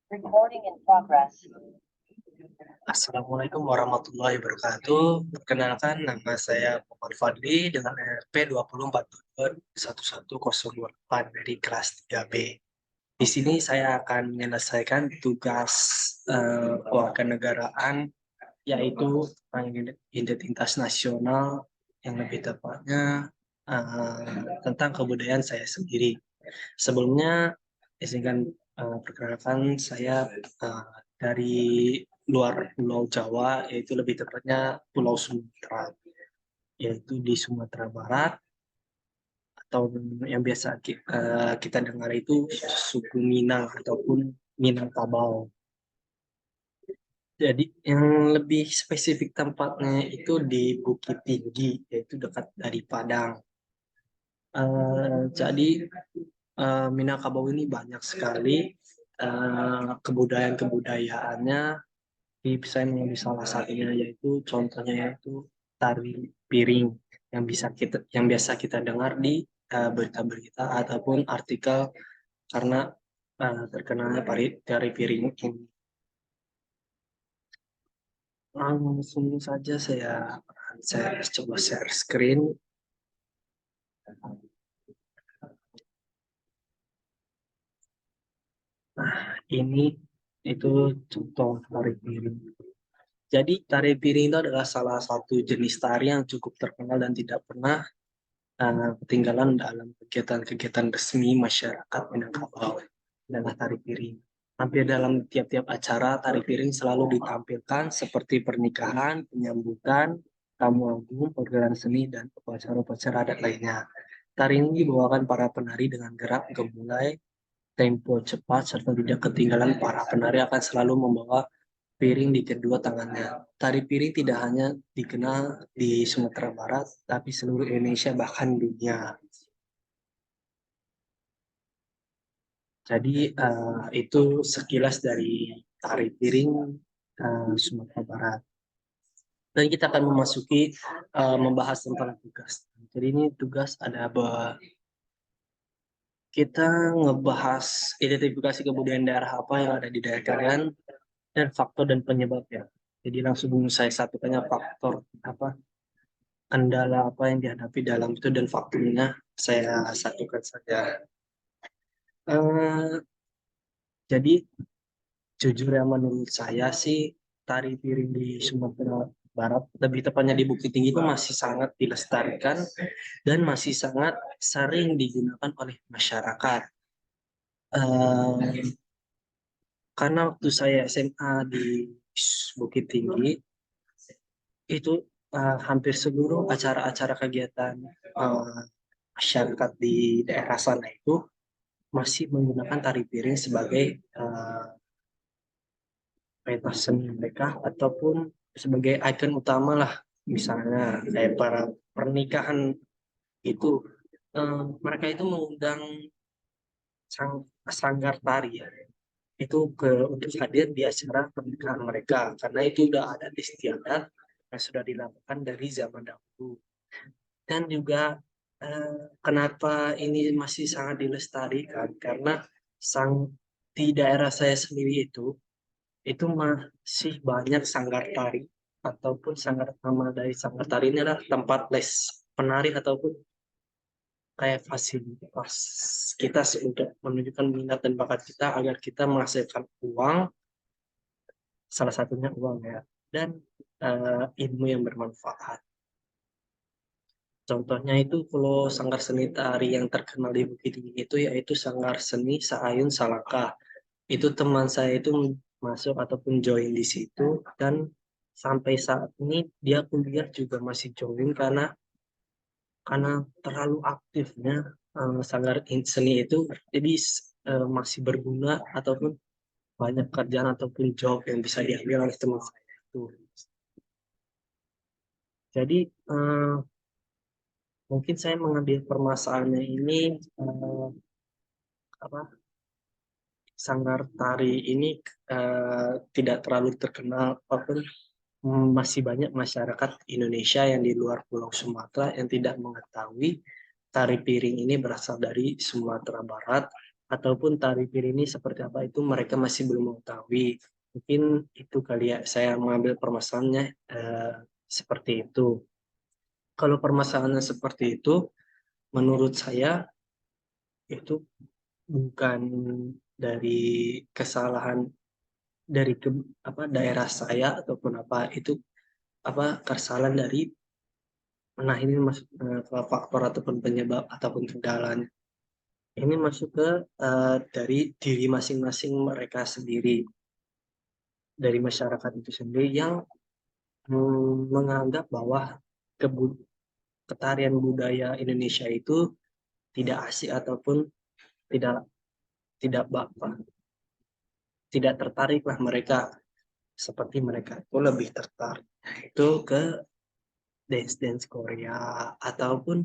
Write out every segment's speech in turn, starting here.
Recording in progress. Assalamualaikum warahmatullahi wabarakatuh. Perkenalkan, nama saya Muhammad Fadli dengan RP 20421108 dari kelas 3B. Di sini saya akan menyelesaikan tugas kewarganegaraan, yaitu identitas nasional, yang lebih tepatnya tentang kebudayaan saya sendiri. Sebelumnya, izinkan perkenalkan saya dari luar Pulau Jawa, yaitu lebih tepatnya Pulau Sumatera, yaitu di Sumatera Barat, atau yang biasa kita dengar itu suku Minang ataupun Minangkabau. Jadi yang lebih spesifik tempatnya itu di Bukit Tinggi, yaitu dekat dari Padang. Jadi Minangkabau ini banyak sekali kebudayaan-kebudayaannya. Saya mengambil salah satunya, yaitu contohnya yaitu tari piring yang biasa kita dengar di berita-berita ataupun artikel, karena terkenalnya tari piring ini. Langsung saja saya coba share screen. Nah, ini itu contoh tari piring. Jadi tari piring itu adalah salah satu jenis tari yang cukup terkenal dan tidak pernah ketinggalan dalam kegiatan-kegiatan resmi masyarakat Minangkabau, adalah tari piring. Hampir dalam tiap-tiap acara, tari piring selalu ditampilkan seperti pernikahan, penyambutan, tamu agung, pergerakan seni, dan upacara-upacara adat lainnya. Tari ini dibawakan para penari dengan gerak gemulai, tempo cepat, serta tidak ketinggalan para penari akan selalu membawa piring di kedua tangannya. Tari piring tidak hanya dikenal di Sumatera Barat, tapi seluruh Indonesia bahkan dunia. Jadi itu sekilas dari tari piring Sumatera Barat. Dan kita akan memasuki membahas tentang tugas. Jadi ini tugas ada kita ngebahas identifikasi kebudayaan daerah apa yang ada di daerah kalian dan faktor dan penyebabnya. Jadi langsung saya satukannya faktor apa, kendala apa yang dihadapi dalam itu, dan faktornya saya satukan saja. Eh, jadi jujur ya, menurut saya sih tari piring di Sumatera Barat, lebih tepatnya di Bukit Tinggi, itu masih sangat dilestarikan dan masih sangat sering digunakan oleh masyarakat. Eh, karena waktu saya SMA di Bukit Tinggi itu hampir seluruh acara-acara kegiatan eh, masyarakat di daerah sana itu masih menggunakan tari piring sebagai pentas seni mereka, ataupun sebagai ikon utama lah. Misalnya kayak para pernikahan itu, mereka itu mengundang sanggar tari ya, itu untuk hadir di acara pernikahan mereka, karena itu udah ada istiadat yang sudah dilakukan dari zaman dahulu. Dan juga kenapa ini masih sangat dilestarikan, karena sang di daerah saya sendiri itu masih banyak sanggar tari, ataupun sanggar, nama dari sanggar tari ini adalah tempat les penari, ataupun kayak fasilitas kita untuk menunjukkan minat dan bakat kita agar kita menghasilkan uang, salah satunya uang ya, dan ilmu yang bermanfaat. Contohnya itu kalau sanggar seni tari yang terkenal di Bukit Tinggi itu yaitu Sanggar Seni Saayun Salaka. Itu teman saya itu masuk ataupun join di situ, dan sampai saat ini dia kuliah juga masih join, karena terlalu aktifnya sanggar seni itu. Jadi masih berguna, ataupun banyak kerjaan ataupun job yang bisa diambil oleh teman saya itu. Jadi mungkin saya mengambil permasalahannya ini, apa, sanggar tari ini tidak terlalu terkenal, ataupun masih banyak masyarakat Indonesia yang di luar Pulau Sumatera yang tidak mengetahui tari piring ini berasal dari Sumatera Barat, ataupun tari piring ini seperti apa itu mereka masih belum mengetahui. Mungkin itu kali ya saya mengambil permasalahannya seperti itu. Kalau permasalahannya seperti itu, menurut saya itu bukan dari kesalahan dari daerah saya ataupun apa itu kesalahan dari, nah ini masuk ke faktor ataupun penyebab ataupun kendalanya. Ini masuk ke dari diri masing-masing mereka sendiri, dari masyarakat itu sendiri yang menganggap bahwa ketarian budaya Indonesia itu tidak asik ataupun tidak tidak tidak tertarik lah mereka, seperti mereka itu lebih tertarik itu ke dance Korea ataupun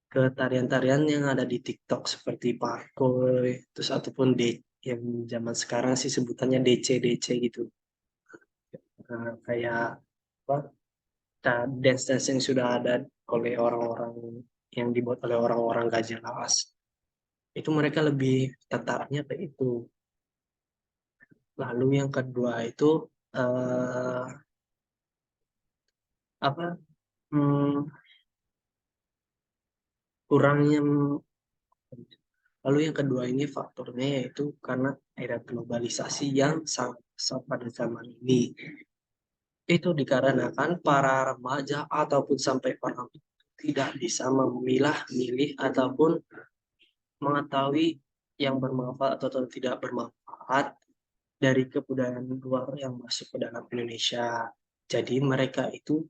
ke tarian-tarian yang ada di TikTok seperti parkour, terus ataupun yang zaman sekarang sih sebutannya DC gitu. Kayak apa, dance yang sudah ada oleh orang-orang, yang dibuat oleh orang-orang gak jelas, itu mereka lebih tertariknya ke itu. Lalu yang kedua itu eh, apa hmm, kurangnya. Lalu yang kedua ini faktornya yaitu karena era globalisasi yang pada zaman ini. Itu dikarenakan para remaja ataupun sampai orang tua tidak bisa milih ataupun mengetahui yang bermanfaat atau tidak bermanfaat dari kebudayaan luar yang masuk ke dalam Indonesia. Jadi mereka itu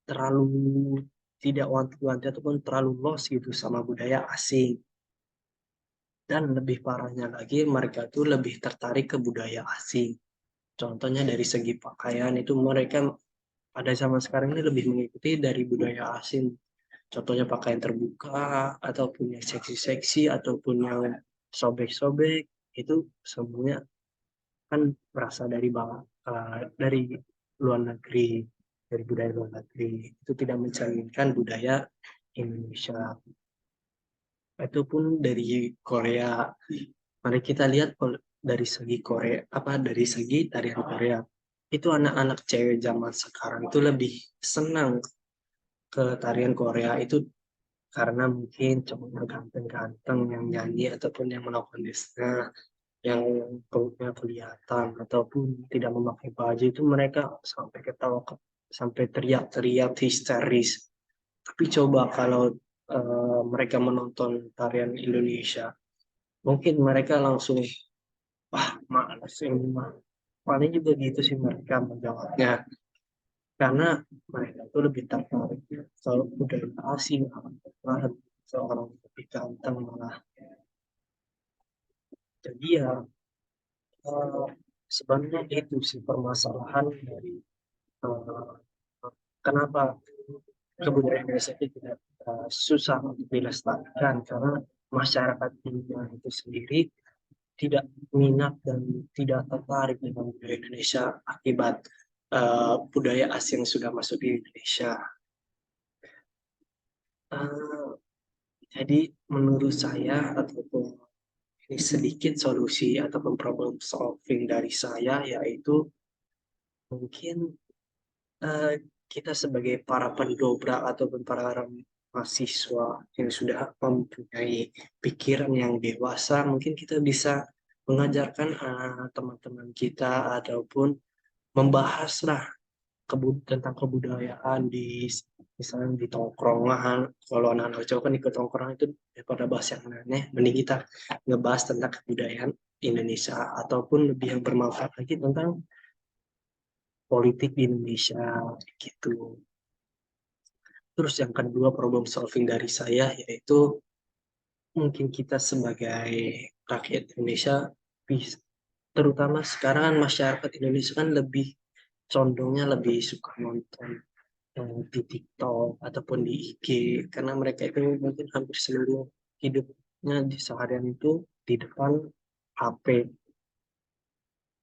terlalu tidak wanti-wanti ataupun terlalu lost gitu sama budaya asing. Dan lebih parahnya lagi, mereka tuh lebih tertarik ke budaya asing. Contohnya dari segi pakaian itu mereka pada zaman sekarang ini lebih mengikuti dari budaya asing. Contohnya pakaian terbuka, ataupun yang seksi-seksi, ataupun yang sobek-sobek, itu semuanya kan berasal dari luar negeri, dari budaya luar negeri. Itu tidak mencerminkan budaya Indonesia. Itu pun dari Korea. Mari kita lihat dari segi Korea, dari segi tarian Korea. Itu anak-anak cewek zaman sekarang itu lebih senang ke tarian Korea itu karena mungkin cowoknya ganteng-ganteng yang nyanyi ataupun yang melakukan desnya, yang perutnya kelihatan ataupun tidak memakai baju itu mereka sampai ketawa sampai teriak-teriak histeris. Tapi coba kalau mereka menonton tarian Indonesia, mungkin mereka langsung, wah malas ini mah. Paling juga gitu sih mereka menjawabnya. Karena mereka itu lebih tertarik kalau budaya asing, malah seorang lebih ganteng malah. Jadi ya eh, sebenarnya itu sih permasalahan dari eh, kenapa kebudayaan Indonesia itu tidak susah untuk dilestarikan, karena masyarakat Indonesia itu sendiri tidak minat dan tidak tertarik dengan budaya Indonesia akibat budaya asing yang sudah masuk di Indonesia. Eh, jadi menurut saya ataupun ini sedikit solusi ataupun problem solving dari saya yaitu mungkin eh, kita sebagai para pendobrak ataupun para mahasiswa yang sudah mempunyai pikiran yang dewasa, mungkin kita bisa mengajarkan teman-teman kita ataupun membahaslah tentang kebudayaan di misalnya di tongkrongan. Kalau anak-anak cowok kan ikut tongkrongan itu daripada bahas yang aneh, mending kita ngebahas tentang kebudayaan Indonesia ataupun lebih yang bermanfaat lagi tentang politik di Indonesia gitu. Terus yang kedua problem solving dari saya yaitu mungkin kita sebagai rakyat Indonesia, terutama sekarang masyarakat Indonesia kan lebih condongnya lebih suka nonton di TikTok ataupun di IG, karena mereka itu mungkin hampir seluruh hidupnya di seharian itu di depan HP.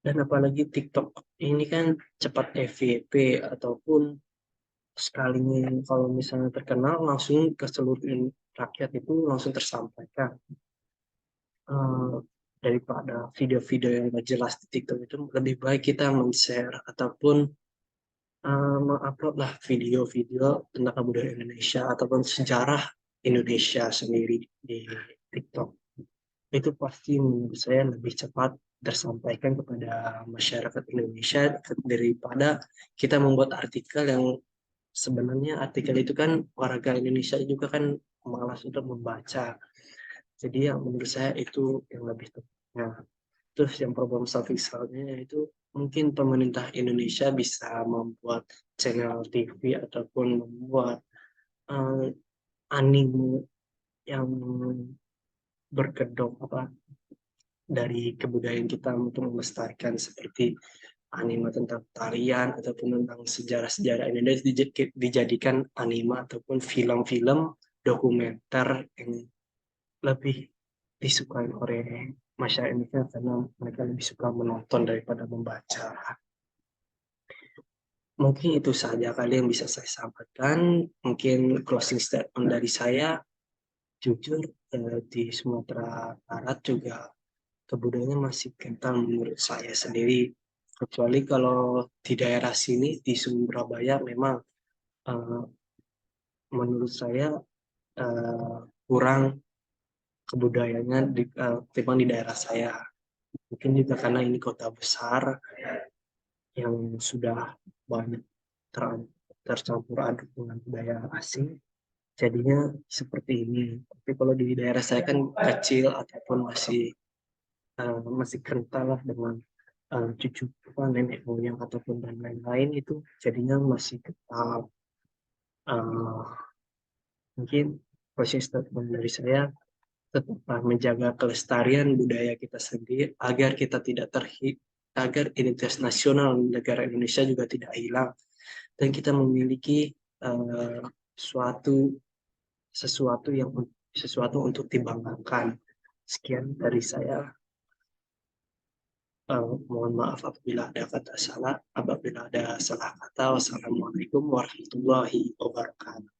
Dan apalagi TikTok ini kan cepat FYP ataupun sekalinya kalau misalnya terkenal langsung ke seluruh rakyat itu langsung tersampaikan. eh, daripada video-video yang nggak jelas di TikTok itu lebih baik kita men-share ataupun mengupload lah video-video tentang kebudayaan Indonesia ataupun sejarah Indonesia sendiri di TikTok. Itu pasti menurut saya lebih cepat tersampaikan kepada masyarakat Indonesia daripada kita membuat artikel yang sebenarnya artikel itu kan warga Indonesia juga kan malas untuk membaca. Jadi yang menurut saya itu yang lebih tepatnya. Terus yang problem solving soalnya itu mungkin pemerintah Indonesia bisa membuat channel TV ataupun membuat eh, anime yang berkedok apa dari kebudayaan kita untuk melestarikan seperti anime tentang tarian ataupun tentang sejarah-sejarah Indonesia dijadikan anime ataupun film-film dokumenter yang lebih disukai oleh masyarakat Indonesia karena mereka lebih suka menonton daripada membaca. Mungkin itu saja kali yang bisa saya sampaikan. Mungkin closing statement dari saya, jujur di Sumatera Barat juga kebudayaannya masih kental menurut saya sendiri. Kecuali kalau di daerah sini, di Surabaya memang eh, menurut saya eh, kurang kebudayaannya ketimbang di daerah saya. Mungkin juga karena ini kota besar yang sudah banyak tercampur aduk dengan budaya asing, jadinya seperti ini. Tapi kalau di daerah saya kan kecil ataupun masih kental lah dengan cucu apa, nenek moyang ataupun dan lain-lain itu jadinya masih kental. Uh, Mungkin proses statement dari saya tetaplah menjaga kelestarian budaya kita sendiri agar kita tidak agar identitas nasional negara Indonesia juga tidak hilang dan kita memiliki uh, suatu sesuatu yang sesuatu untuk dibanggakan. Sekian dari saya. Mohon maaf apabila ada kata salah, apabila ada salah kata. Wassalamualaikum warahmatullahi wabarakatuh.